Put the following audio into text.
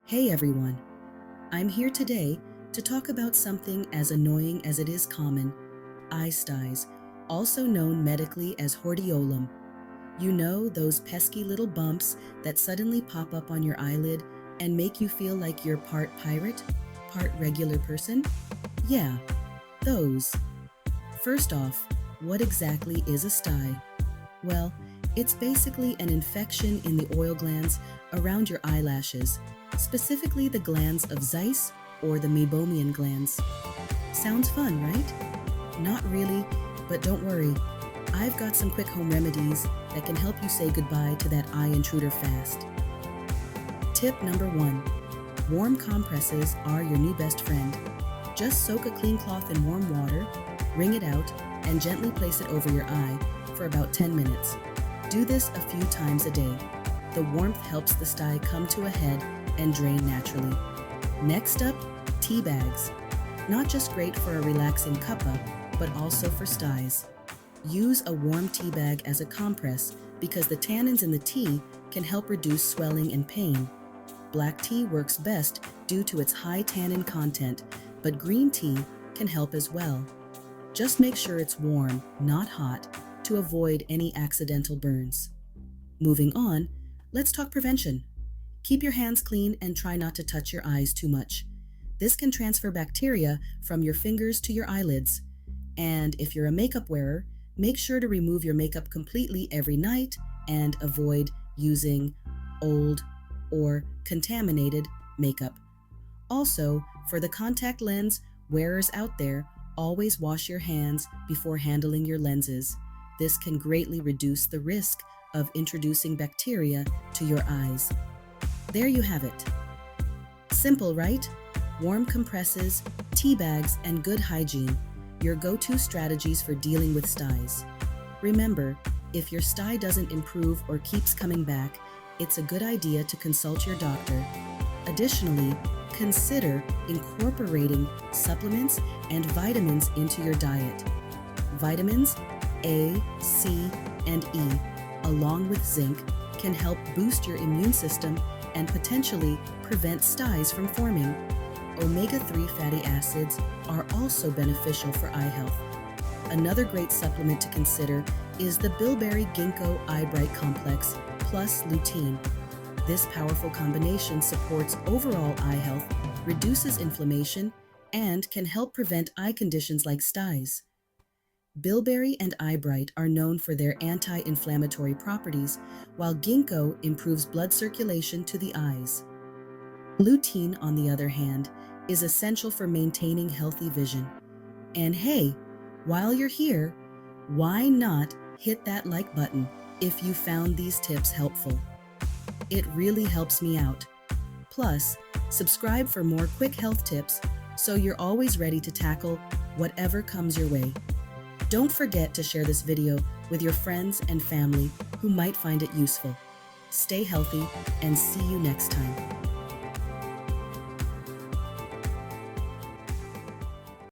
Hey everyone, I'm here today to talk about something as annoying as it is common, eye styes, also known medically as hordeolum. You know, those pesky little bumps that suddenly pop up on your eyelid and make you feel like you're part pirate, part regular person? Yeah, those. First off, what exactly is a stye? Well, it's basically an infection in the oil glands around your eyelashes, specifically the glands of Zeiss or the meibomian glands. Sounds fun, right? Not really, but don't worry. I've got some quick home remedies that can help you say goodbye to that eye intruder fast. Tip number 1. Warm compresses are your new best friend. Just soak a clean cloth in warm water, wring it out, and gently place it over your eye for about 10 minutes. Do this a few times a day. The warmth helps the stye come to a head and drain naturally. Next up, tea bags. Not just great for a relaxing cuppa, but also for styes. Use a warm tea bag as a compress because the tannins in the tea can help reduce swelling and pain. Black tea works best due to its high tannin content, but green tea can help as well. Just make sure it's warm, not hot, to avoid any accidental burns. Moving on, let's talk prevention. Keep your hands clean and try not to touch your eyes too much. This can transfer bacteria from your fingers to your eyelids. And if you're a makeup wearer, make sure to remove your makeup completely every night and avoid using old or contaminated makeup. Also, for the contact lens wearers out there, always wash your hands before handling your lenses. This can greatly reduce the risk of introducing bacteria to your eyes. There you have it. Simple, right? Warm compresses, tea bags, and good hygiene, your go-to strategies for dealing with styes. Remember, if your stye doesn't improve or keeps coming back, it's a good idea to consult your doctor. Additionally, consider incorporating supplements and vitamins into your diet. Vitamins A, C, and E, along with zinc, can help boost your immune system and potentially prevent styes from forming. Omega-3 fatty acids are also beneficial for eye health. Another great supplement to consider is the bilberry ginkgo eye bright complex plus lutein. This powerful combination supports overall eye health, reduces inflammation, and can help prevent eye conditions like styes. Bilberry and eye bright are known for their anti-inflammatory properties, while ginkgo improves blood circulation to the eyes. Lutein, on the other hand, is essential for maintaining healthy vision. And hey, while you're here, why not hit that like button if you found these tips helpful? It really helps me out. Plus, subscribe for more quick health tips so you're always ready to tackle whatever comes your way. Don't forget to share this video with your friends and family who might find it useful. Stay healthy and see you next time.